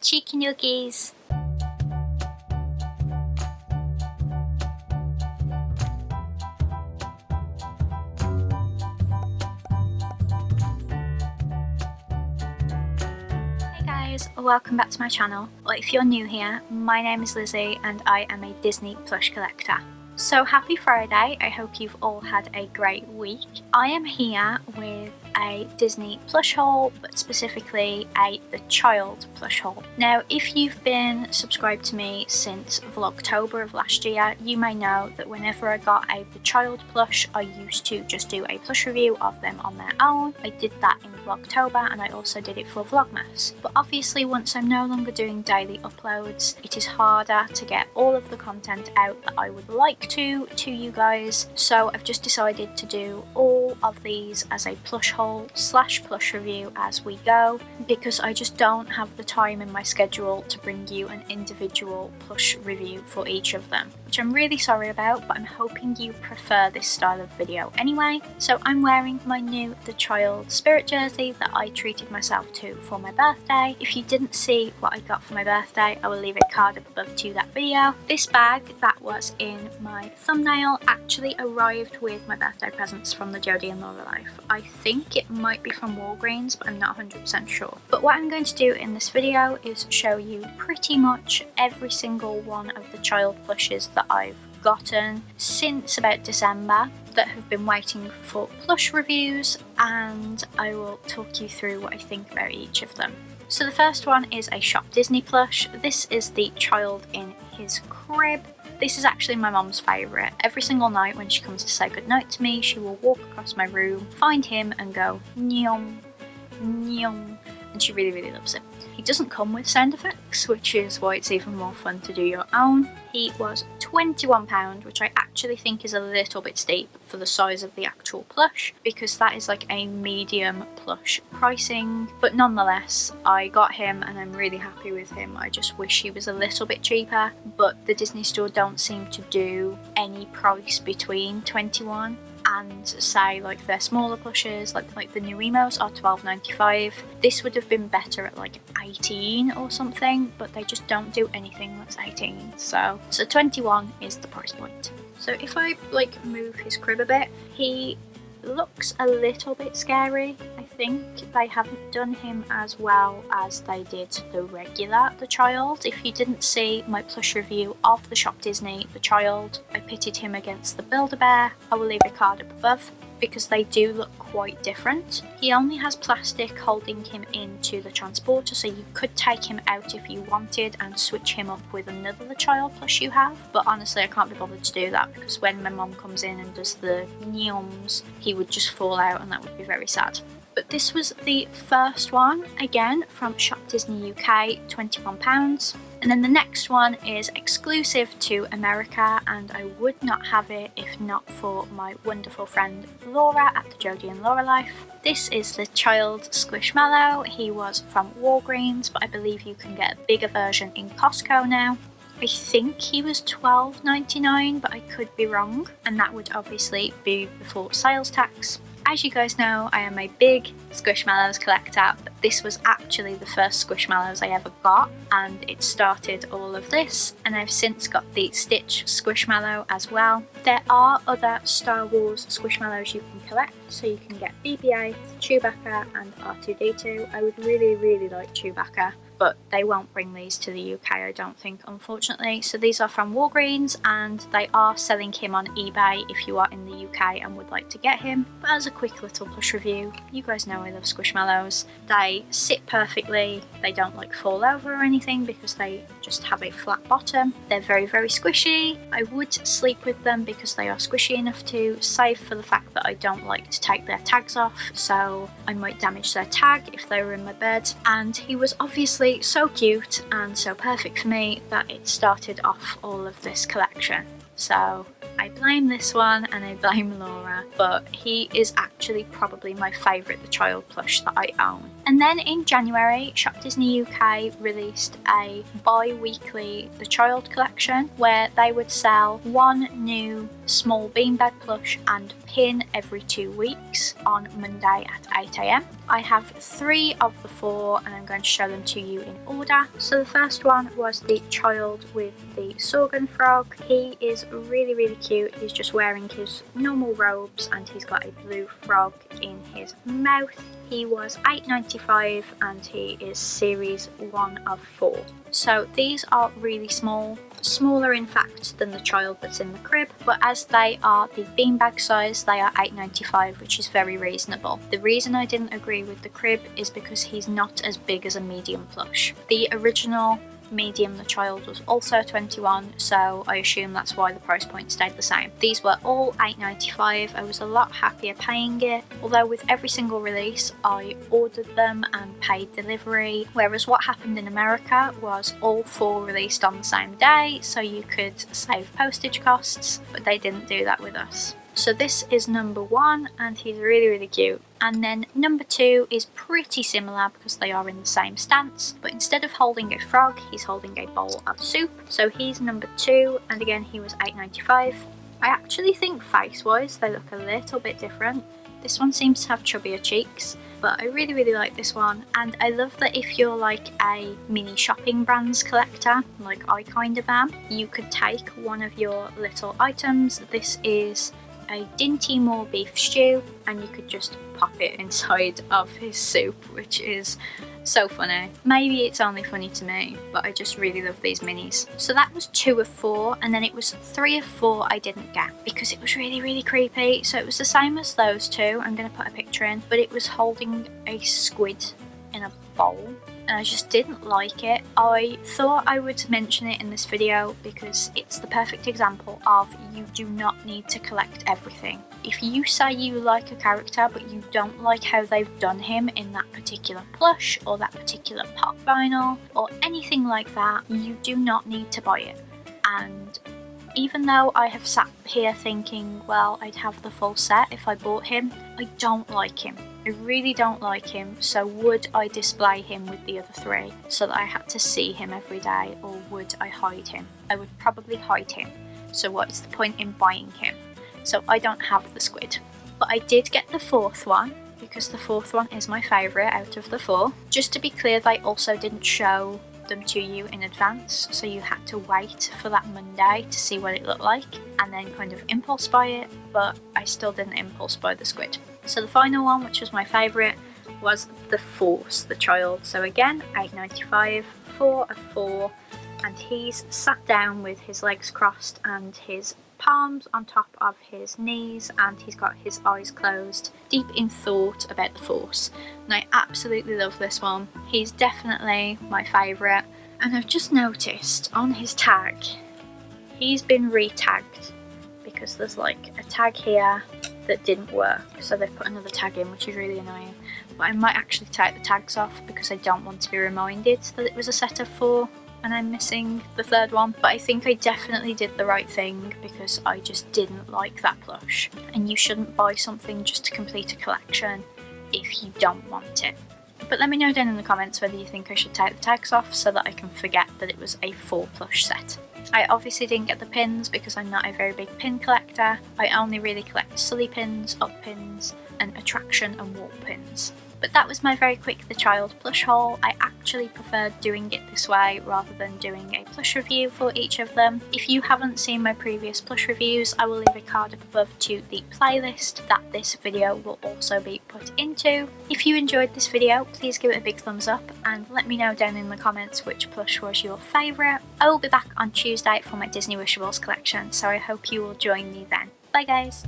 Cheeky noogies! Hey guys, welcome back to my channel. Well, if you're new here, my name is Lizzie and I am a Disney plush collector. So happy Friday, I hope you've all had a great week. I am here with a Disney plush haul, but specifically the child plush haul. Now, if you've been subscribed to me since Vlogtober of last year, you may know that whenever I got the child plush, I used to just do a plush review of them on their own. I did that in Vlogtober and I also did it for Vlogmas. But obviously once I'm no longer doing daily uploads, it is harder to get all of the content out that I would like to you guys. So I've just decided to do all of these as a plush haul / plush review as we go, because I just don't have the time in my schedule to bring you an individual plush review for each of them, which I'm really sorry about, but I'm hoping you prefer this style of video anyway. So I'm wearing my new The Child Spirit jersey that I treated myself to for my birthday. If you didn't see what I got for my birthday, I will leave a card up above to that video. This bag that was in my thumbnail actually arrived with my birthday presents from the Jodie and Laura Life. I think it might be from Walgreens, but I'm not 100% sure. But what I'm going to do in this video is show you pretty much every single one of the child plushes that I've gotten since about December that have been waiting for plush reviews, and I will talk you through what I think about each of them. So the first one is a ShopDisney plush. This is the child in his crib. This is actually my mom's favourite. Every single night when she comes to say goodnight to me, she will walk across my room, find him and go nyom, nyom, and she really loves it. He doesn't come with sound effects, which is why it's even more fun to do your own. He was £21, which I actually think is a little bit steep for the size of the actual plush, because that is like a medium plush pricing. But nonetheless, I got him and I'm really happy with him. I just wish he was a little bit cheaper, but the Disney store don't seem to do any price between 21 and say like their smaller plushes, like the new emos are £12.95. This would have been better at like 18 or something, but they just don't do anything that's 18. So 21 is the price point. So if I like move his crib a bit, he looks a little bit scary. I think they haven't done him as well as they did the regular The Child. If you didn't see my plush review of the ShopDisney The Child, I pitted him against the Build-A-Bear. I will leave a card up above, because they do look quite different. He only has plastic holding him into the transporter, so you could take him out if you wanted and switch him up with another The Child plush you have. But honestly, I can't be bothered to do that, because when my mom comes in and does the nyoms, he would just fall out and that would be very sad. But this was the first one, again from ShopDisney UK, £21. And then the next one is exclusive to America, and I would not have it if not for my wonderful friend Laura at the Jodie and Laura Life. This is the child Squishmallow. He was from Walgreens, but I believe you can get a bigger version in Costco now. I think he was £12.99, but I could be wrong, and that would obviously be before sales tax. As you guys know, I am a big Squishmallows collector, but this was actually the first Squishmallows I ever got, and it started all of this, and I've since got the Stitch Squishmallow as well. There are other Star Wars Squishmallows you can collect, so you can get BB-8, Chewbacca and R2-D2. I would really like Chewbacca, but they won't bring these to the UK, I don't think, unfortunately. So these are from Walgreens, and they are selling him on eBay if you are in the UK and would like to get him. But as a quick little plush review, you guys know I love Squishmallows. They sit perfectly, they don't like fall over or anything because they just have a flat bottom. They're very squishy. I would sleep with them because they are squishy enough to, save for the fact that I don't like to take their tags off, so I might damage their tag if they were in my bed. And he was obviously so cute and so perfect for me that it started off all of this collection. So I blame this one and I blame Laura, but he is actually probably my favourite The Child plush that I own. And then in January, ShopDisney UK released a bi-weekly The Child collection where they would sell one new small beanbag plush and pin every 2 weeks on Monday at 8 AM. I have 3 of the 4 and I'm going to show them to you in order. So the first one was the child with the Sorghum frog. He is really cute. He's just wearing his normal robes and he's got a blue frog in his mouth. He was $8.95 and he is series 1 of 4. So these are really small, smaller in fact than the child that's in the crib, but as they are the beanbag size, they are $8.95, which is very reasonable. The reason I didn't agree with the crib is because he's not as big as a medium plush. The original medium The Child was also 21, so I assume that's why the price point stayed the same. These were all $8.95. I was a lot happier paying it, although with every single release I ordered them and paid delivery, whereas what happened in America was all 4 released on the same day, so you could save postage costs, but they didn't do that with us. So this is number 1 and he's really cute. And then number 2 is pretty similar because they are in the same stance, but instead of holding a frog, he's holding a bowl of soup. So he's number 2 and again he was $8.95. I actually think face wise they look a little bit different. This one seems to have chubbier cheeks, but I really like this one, and I love that if you're like a mini shopping brands collector, like I kind of am, you could take one of your little items. This is a Dinty Moore beef stew and you could just pop it inside of his soup, which is so funny. Maybe it's only funny to me, but I just really love these minis. So that was 2 of 4, and then it was 3 of 4 I didn't get because it was really creepy. So it was the same as those 2, I'm going to put a picture in, but it was holding a squid in a bowl and I just didn't like it. I thought I would mention it in this video because it's the perfect example of you do not need to collect everything. If you say you like a character but you don't like how they've done him in that particular plush or that particular pop vinyl or anything like that, you do not need to buy it. And even though I have sat here thinking, well, I'd have the full set if I bought him, I don't like him. I really don't like him, so would I display him with the other 3 so that I had to see him every day, or would I hide him? I would probably hide him, so what is the point in buying him? So I don't have the squid. But I did get the 4th one, because the 4th one is my favourite out of the 4. Just to be clear, they also didn't show them to you in advance, so you had to wait for that Monday to see what it looked like and then kind of impulse buy it, but I still didn't impulse buy the squid. So the final one, which was my favourite, was the Force, The Child. So again, $8.95, 4 of 4, and he's sat down with his legs crossed and his palms on top of his knees, and he's got his eyes closed, deep in thought about the Force. And I absolutely love this one. He's definitely my favourite, and I've just noticed on his tag he's been re-tagged because there's like a tag here that didn't work, so they've put another tag in, which is really annoying. But I might actually take the tags off because I don't want to be reminded that it was a set of 4 and I'm missing the 3rd one. But I think I definitely did the right thing because I just didn't like that plush, and you shouldn't buy something just to complete a collection if you don't want it. But let me know down in the comments whether you think I should take the tags off so that I can forget that it was a 4 plush set. I obviously didn't get the pins because I'm not a very big pin collector. I only really collect Sully pins, up pins, and attraction and wall pins. But that was my very quick The Child plush haul. I actually preferred doing it this way rather than doing a plush review for each of them. If you haven't seen my previous plush reviews, I will leave a card up above to the playlist that this video will also be put into. If you enjoyed this video, please give it a big thumbs up and let me know down in the comments which plush was your favourite. I will be back on Tuesday for my Disney Wishables collection, so I hope you will join me then. Bye guys!